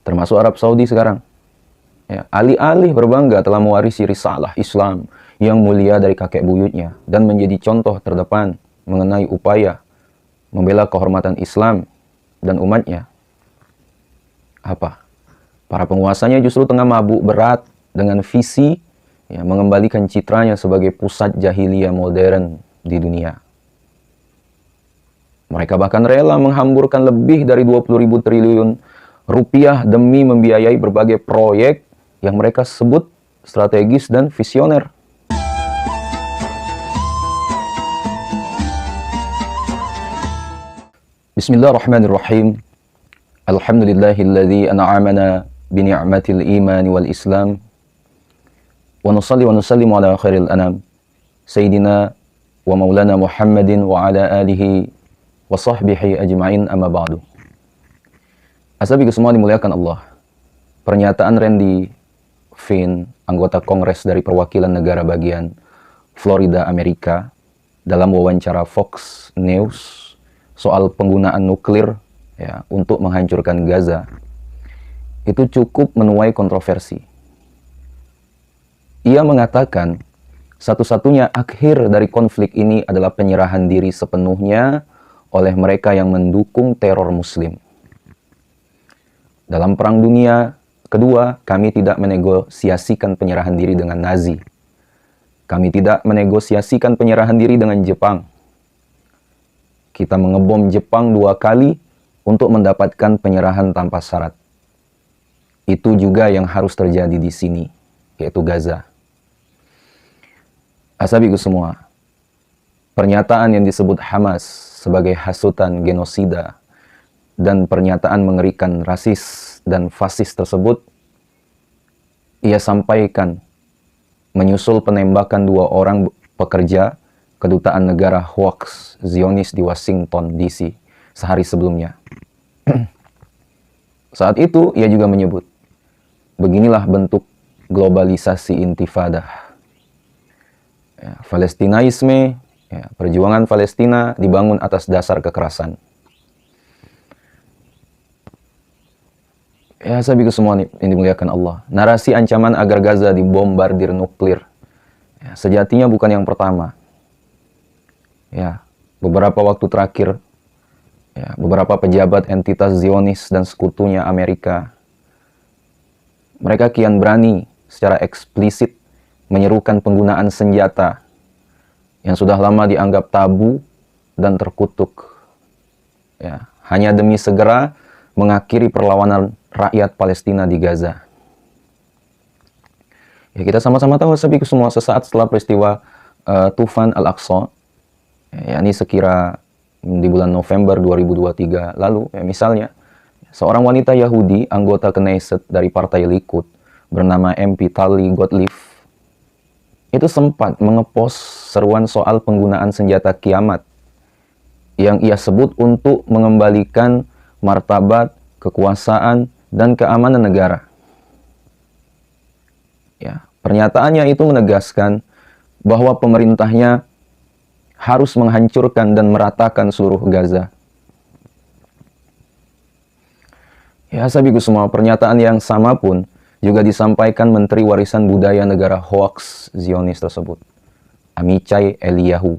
termasuk Arab Saudi sekarang. Ya, alih-alih berbangga telah mewarisi risalah Islam yang mulia dari kakek buyutnya dan menjadi contoh terdepan mengenai upaya membela kehormatan Islam dan umatnya, apa? Para penguasanya justru tengah mabuk berat dengan visi mengembalikan citranya sebagai pusat jahiliyah modern di dunia. Mereka bahkan rela menghamburkan lebih dari 20.000 triliun rupiah demi membiayai berbagai proyek yang mereka sebut strategis dan visioner. Bismillahirrahmanirrahim. Alhamdulillahilladzi an'amana bini'matil iman wal islam. Wa nusalli wa nusallimu ala khairil anam. Sayyidina wa maulana Muhammadin wa ala alihi wa sahbihi ajma'in amma ba'du. Asabiku semua dimuliakan Allah. Pernyataan Randy Finn, anggota Kongres dari perwakilan negara bagian Florida, Amerika, dalam wawancara Fox News soal penggunaan nuklir untuk menghancurkan Gaza, itu cukup menuai kontroversi. Ia mengatakan satu-satunya akhir dari konflik ini adalah penyerahan diri sepenuhnya oleh mereka yang mendukung teror Muslim. Dalam Perang Dunia Kedua, kami tidak menegosiasikan penyerahan diri dengan Nazi. Kami tidak menegosiasikan penyerahan diri dengan Jepang. Kita mengebom Jepang 2 kali untuk mendapatkan penyerahan tanpa syarat. Itu juga yang harus terjadi di sini, yaitu Gaza. Asabiku semua, pernyataan yang disebut Hamas sebagai hasutan genosida dan pernyataan mengerikan rasis dan fasis tersebut ia sampaikan menyusul penembakan 2 orang pekerja kedutaan negara hoax Zionis di Washington DC sehari sebelumnya. Saat itu ia juga menyebut, beginilah bentuk globalisasi intifadah. Palestinaisme, perjuangan Palestina dibangun atas dasar kekerasan. Sabiku semua yang dimuliakan Allah. Narasi ancaman agar Gaza dibombardir nuklir sejatinya bukan yang pertama. Beberapa waktu terakhir, beberapa pejabat entitas Zionis dan sekutunya Amerika, mereka kian berani secara eksplisit menyerukan penggunaan senjata yang sudah lama dianggap tabu dan terkutuk. Hanya demi segera mengakhiri perlawanan rakyat Palestina di Gaza. Kita sama-sama tahu sabiku semua sesaat setelah peristiwa Tufan Al-Aqsa, yakni sekira di bulan November 2023 lalu, misalnya seorang wanita Yahudi anggota Knesset dari Partai Likud bernama MP Tali Gottlieb itu sempat mengepost seruan soal penggunaan senjata kiamat yang ia sebut untuk mengembalikan martabat, kekuasaan, dan keamanan negara. Pernyataannya itu menegaskan bahwa pemerintahnya harus menghancurkan dan meratakan seluruh Gaza. Sabiku semua, pernyataan yang sama pun juga disampaikan Menteri Warisan Budaya Negara Hoax Zionis tersebut, Amichai Eliyahu,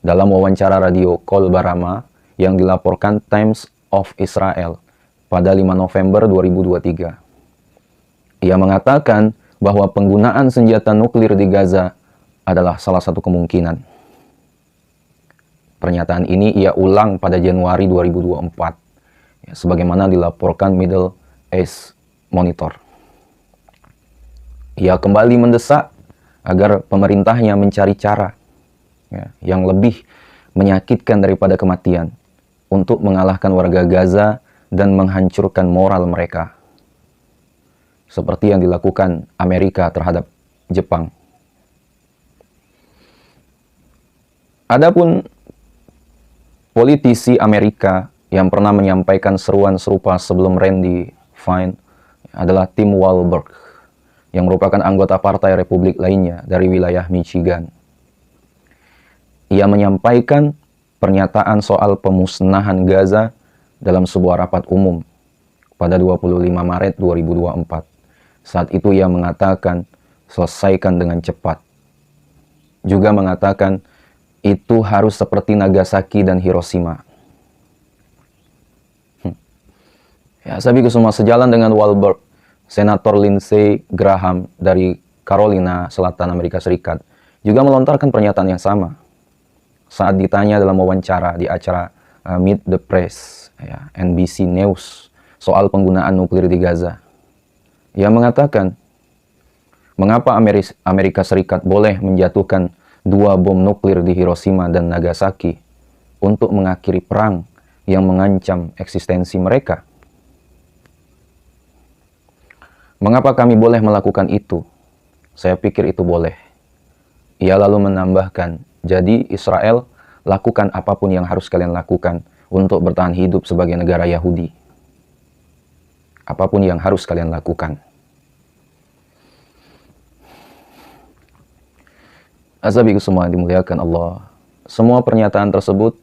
dalam wawancara radio Kol Barama yang dilaporkan Times of Israel pada 5 November 2023. Ia mengatakan bahwa penggunaan senjata nuklir di Gaza adalah salah satu kemungkinan. Pernyataan ini ia ulang pada Januari 2024, sebagaimana dilaporkan Middle East Monitor. Ia kembali mendesak agar pemerintahnya mencari cara yang lebih menyakitkan daripada kematian untuk mengalahkan warga Gaza dan menghancurkan moral mereka, seperti yang dilakukan Amerika terhadap Jepang. Adapun politisi Amerika yang pernah menyampaikan seruan serupa sebelum Randy Finn adalah Tim Walberg, yang merupakan anggota partai Republik lainnya dari wilayah Michigan. Ia menyampaikan pernyataan soal pemusnahan Gaza dalam sebuah rapat umum pada 25 Maret 2024. Saat itu ia mengatakan, selesaikan dengan cepat. Juga mengatakan, itu harus seperti Nagasaki dan Hiroshima. Ya, sahabatku semua, sejalan dengan Wahlberg, Senator Lindsey Graham dari Carolina Selatan, Amerika Serikat, juga melontarkan pernyataan yang sama. Saat ditanya dalam wawancara di acara Meet the Press, ya, NBC News, soal penggunaan nuklir di Gaza. Ia mengatakan, mengapa Amerika Serikat boleh menjatuhkan 2 bom nuklir di Hiroshima dan Nagasaki untuk mengakhiri perang yang mengancam eksistensi mereka? Mengapa kami boleh melakukan itu? Saya pikir itu boleh. Ia lalu menambahkan, jadi Israel lakukan apapun yang harus kalian lakukan untuk bertahan hidup sebagai negara Yahudi. Apapun yang harus kalian lakukan. Azabiku semua dimuliakan Allah. Semua pernyataan tersebut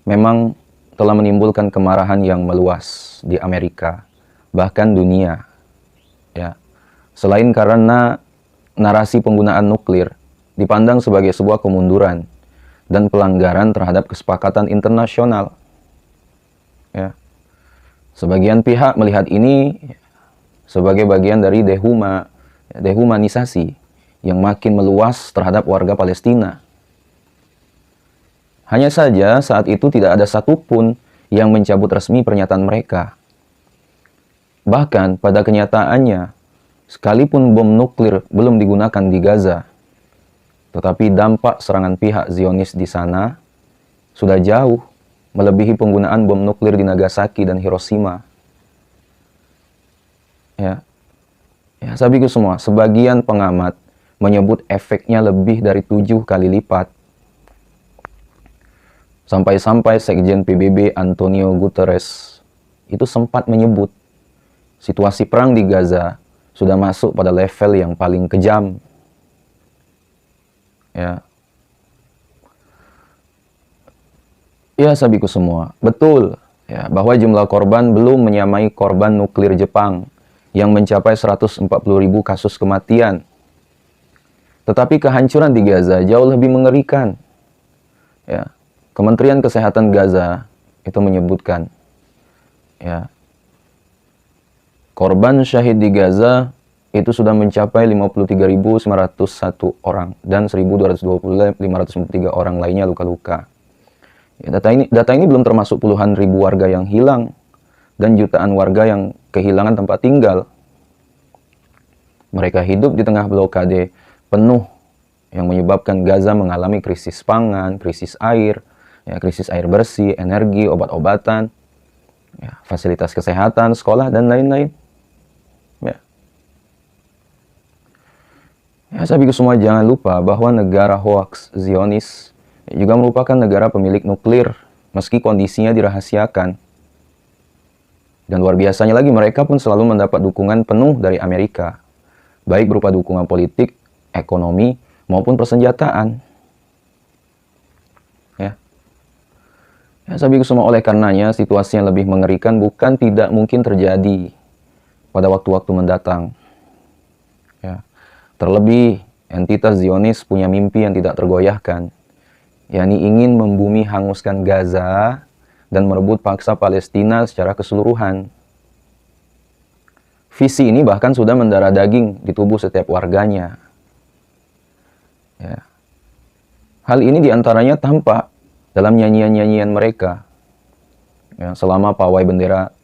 memang telah menimbulkan kemarahan yang meluas di Amerika, bahkan dunia. Ya. Selain karena narasi penggunaan nuklir dipandang sebagai sebuah kemunduran dan pelanggaran terhadap kesepakatan internasional. Ya. Sebagian pihak melihat ini sebagai bagian dari dehumanisasi yang makin meluas terhadap warga Palestina. Hanya saja saat itu tidak ada satupun yang mencabut resmi pernyataan mereka. Bahkan pada kenyataannya, sekalipun bom nuklir belum digunakan di Gaza, tetapi dampak serangan pihak Zionis di sana sudah jauh melebihi penggunaan bom nuklir di Nagasaki dan Hiroshima. Ya, sahabatku semua, sebagian pengamat menyebut efeknya lebih dari 7 kali lipat. Sampai-sampai Sekjen PBB Antonio Guterres itu sempat menyebut situasi perang di Gaza sudah masuk pada level yang paling kejam. Ya, sahabatku semua, betul ya, bahwa jumlah korban belum menyamai korban nuklir Jepang yang mencapai 140.000 kasus kematian. Tetapi kehancuran di Gaza jauh lebih mengerikan. Ya, Kementerian Kesehatan Gaza itu menyebutkan, ya, korban syahid di Gaza itu sudah mencapai 53.901 orang dan 1.523 orang lainnya luka-luka. Ya, data ini belum termasuk puluhan ribu warga yang hilang dan jutaan warga yang kehilangan tempat tinggal. Mereka hidup di tengah blokade penuh yang menyebabkan Gaza mengalami krisis pangan, krisis air, ya, krisis air bersih, energi, obat-obatan, ya, fasilitas kesehatan, sekolah, dan lain-lain. Ya, sahabatku semua, jangan lupa bahwa negara hoaks Zionis juga merupakan negara pemilik nuklir, meski kondisinya dirahasiakan. Dan luar biasanya lagi, mereka pun selalu mendapat dukungan penuh dari Amerika, baik berupa dukungan politik, ekonomi, maupun persenjataan. Ya, sahabatku semua, oleh karenanya situasi yang lebih mengerikan bukan tidak mungkin terjadi pada waktu-waktu mendatang. Ya. Terlebih, entitas Zionis punya mimpi yang tidak tergoyahkan, yakni ingin membumi hanguskan Gaza dan merebut paksa Palestina secara keseluruhan. Visi ini bahkan sudah mendarah daging di tubuh setiap warganya. Ya. Hal ini diantaranya tampak dalam nyanyian-nyanyian mereka, ya, selama pawai bendera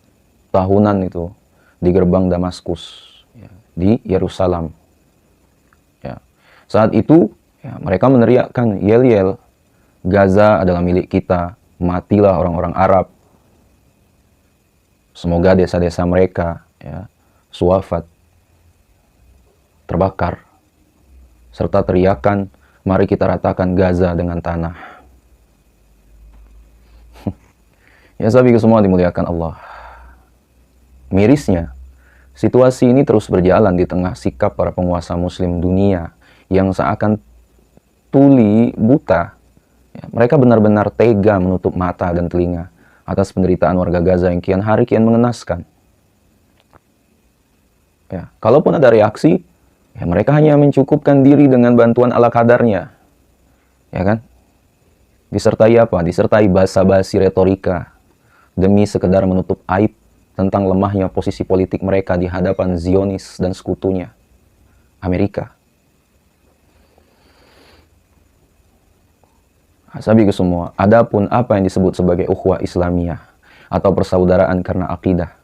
tahunan itu di gerbang Damaskus, ya, di Yerusalem. Saat itu, ya, mereka meneriakkan yel-yel, Gaza adalah milik kita, matilah orang-orang Arab. Semoga desa-desa mereka, ya, suafat, terbakar. Serta teriakan, mari kita ratakan Gaza dengan tanah. Ya, sahabatku semua dimuliakan Allah. Mirisnya, situasi ini terus berjalan di tengah sikap para penguasa muslim dunia yang seakan tuli buta. Ya, mereka benar-benar tega menutup mata dan telinga atas penderitaan warga Gaza yang kian hari kian mengenaskan. Ya, kalaupun ada reaksi, ya mereka hanya mencukupkan diri dengan bantuan ala kadarnya. Ya kan? Disertai apa? Disertai basa-basi retorika demi sekedar menutup aib tentang lemahnya posisi politik mereka di hadapan Zionis dan sekutunya, Amerika. Sabi ke semua, adapun apa yang disebut sebagai ukhuwah Islamiyah atau persaudaraan karena akidah,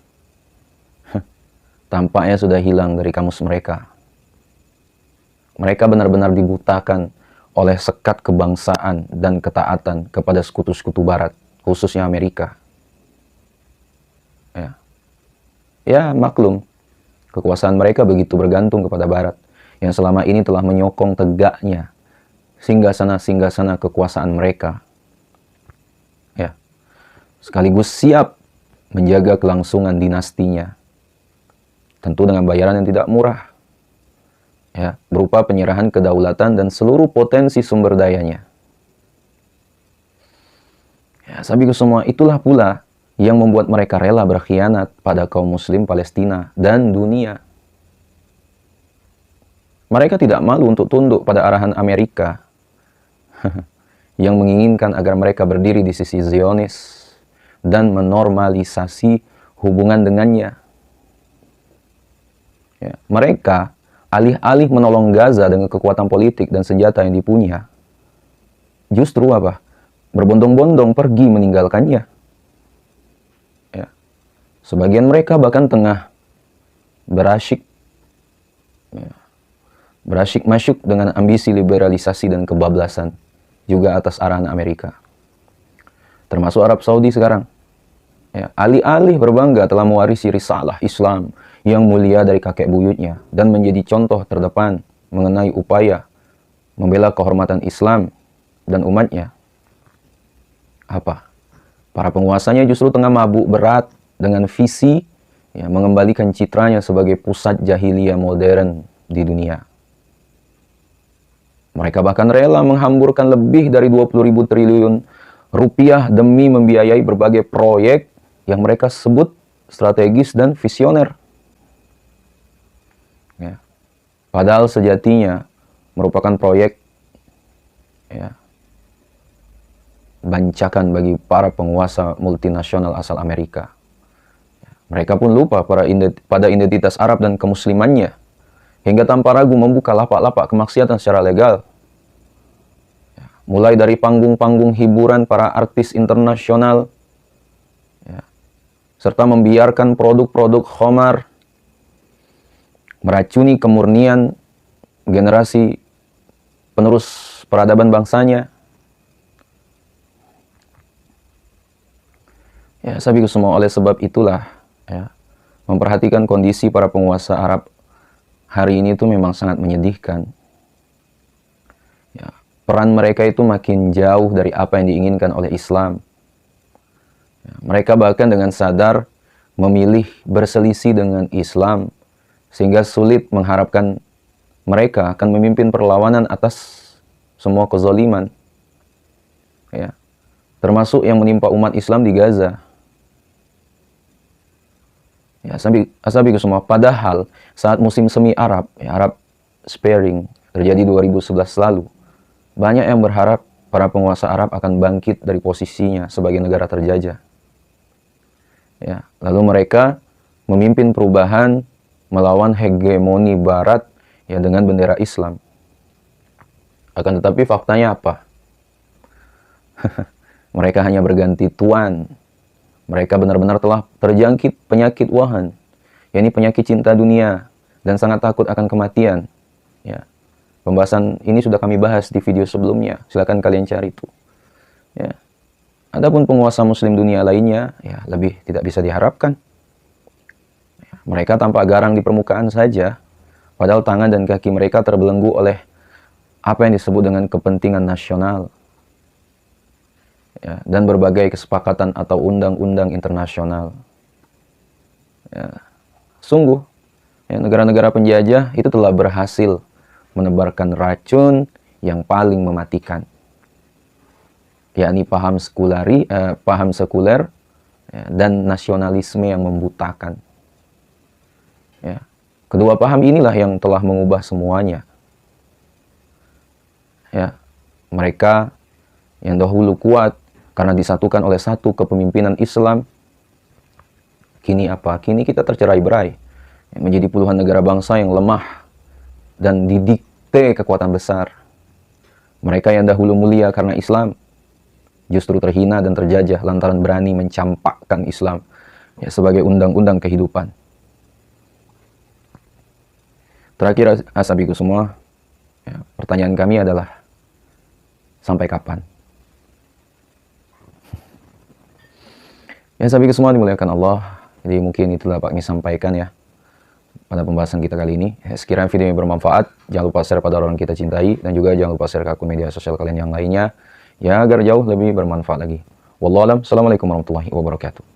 tampaknya sudah hilang dari kamus mereka. Mereka benar-benar dibutakan oleh sekat kebangsaan dan ketaatan kepada sekutu-sekutu barat, khususnya Amerika. Ya, maklum, kekuasaan mereka begitu bergantung kepada barat, yang selama ini telah menyokong tegaknya singgah-sana kekuasaan mereka. Ya, sekaligus siap menjaga kelangsungan dinastinya, tentu dengan bayaran yang tidak murah, ya, berupa penyerahan kedaulatan dan seluruh potensi sumber dayanya. Ya, sabiku semua, itulah pula yang membuat mereka rela berkhianat pada kaum muslim Palestina dan dunia. Mereka tidak malu untuk tunduk pada arahan Amerika yang menginginkan agar mereka berdiri di sisi Zionis dan menormalisasi hubungan dengannya. Ya, mereka alih-alih menolong Gaza dengan kekuatan politik dan senjata yang dipunya, justru apa? Berbondong-bondong pergi meninggalkannya. Ya. Sebagian mereka bahkan tengah berasyik masuk dengan ambisi liberalisasi dan kebablasan, juga atas arahan Amerika. Termasuk Arab Saudi sekarang. Ya, alih-alih berbangga telah mewarisi risalah Islam yang mulia dari kakek buyutnya dan menjadi contoh terdepan mengenai upaya membela kehormatan Islam dan umatnya. Apa? Para penguasanya justru tengah mabuk berat dengan visi mengembalikan citranya sebagai pusat jahiliyah modern di dunia. Mereka bahkan rela menghamburkan lebih dari 20.000 triliun rupiah demi membiayai berbagai proyek yang mereka sebut strategis dan visioner. Ya. Padahal sejatinya merupakan proyek bancakan bagi para penguasa multinasional asal Amerika. Mereka pun lupa pada identitas Arab dan kemuslimannya, hingga tanpa ragu membuka lapak-lapak kemaksiatan secara legal. Mulai dari panggung-panggung hiburan para artis internasional, serta membiarkan produk-produk khamar meracuni kemurnian generasi penerus peradaban bangsanya. Ya, sabiku semua, oleh sebab itulah memperhatikan kondisi para penguasa Arab hari ini itu memang sangat menyedihkan. Ya, peran mereka itu makin jauh dari apa yang diinginkan oleh Islam. Ya, mereka bahkan dengan sadar memilih berselisih dengan Islam, sehingga sulit mengharapkan mereka akan memimpin perlawanan atas semua kezaliman. Ya, termasuk yang menimpa umat Islam di Gaza. Ya, sabiku semua, padahal saat musim semi Arab, Arab Spring terjadi 2011 lalu, banyak yang berharap para penguasa Arab akan bangkit dari posisinya sebagai negara terjajah. Ya, lalu mereka memimpin perubahan melawan hegemoni Barat dengan bendera Islam. Akan tetapi faktanya apa? Mereka hanya berganti tuan. Mereka benar-benar telah terjangkit penyakit wahan, yakni penyakit cinta dunia dan sangat takut akan kematian. Ya. Pembahasan ini sudah kami bahas di video sebelumnya. Silakan kalian cari itu. Ya. Adapun penguasa muslim dunia lainnya, lebih tidak bisa diharapkan. Mereka tampak garang di permukaan saja, padahal tangan dan kaki mereka terbelenggu oleh apa yang disebut dengan kepentingan nasional. Dan berbagai kesepakatan atau undang-undang internasional. Sungguh, negara-negara penjajah itu telah berhasil menebarkan racun yang paling mematikan, yakni paham sekuler dan nasionalisme yang membutakan. Kedua paham inilah yang telah mengubah semuanya. Ya, mereka yang dahulu kuat karena disatukan oleh satu kepemimpinan Islam, kini apa? Kini kita tercerai-berai menjadi puluhan negara bangsa yang lemah dan didikte kekuatan besar. Mereka yang dahulu mulia karena Islam justru terhina dan terjajah lantaran berani mencampakkan Islam sebagai undang-undang kehidupan. Terakhir, asabiku semua, pertanyaan kami adalah, sampai kapan? Ya, asabiku semua dimuliakan Allah. Jadi mungkin itulah Pak kami sampaikan ya pada pembahasan kita kali ini. Sekiranya video ini bermanfaat, jangan lupa share pada orang kita cintai, dan juga jangan lupa share ke akun media sosial kalian yang lainnya, ya agar jauh lebih bermanfaat lagi. Wallahu a'lam. Assalamualaikum warahmatullahi wabarakatuh.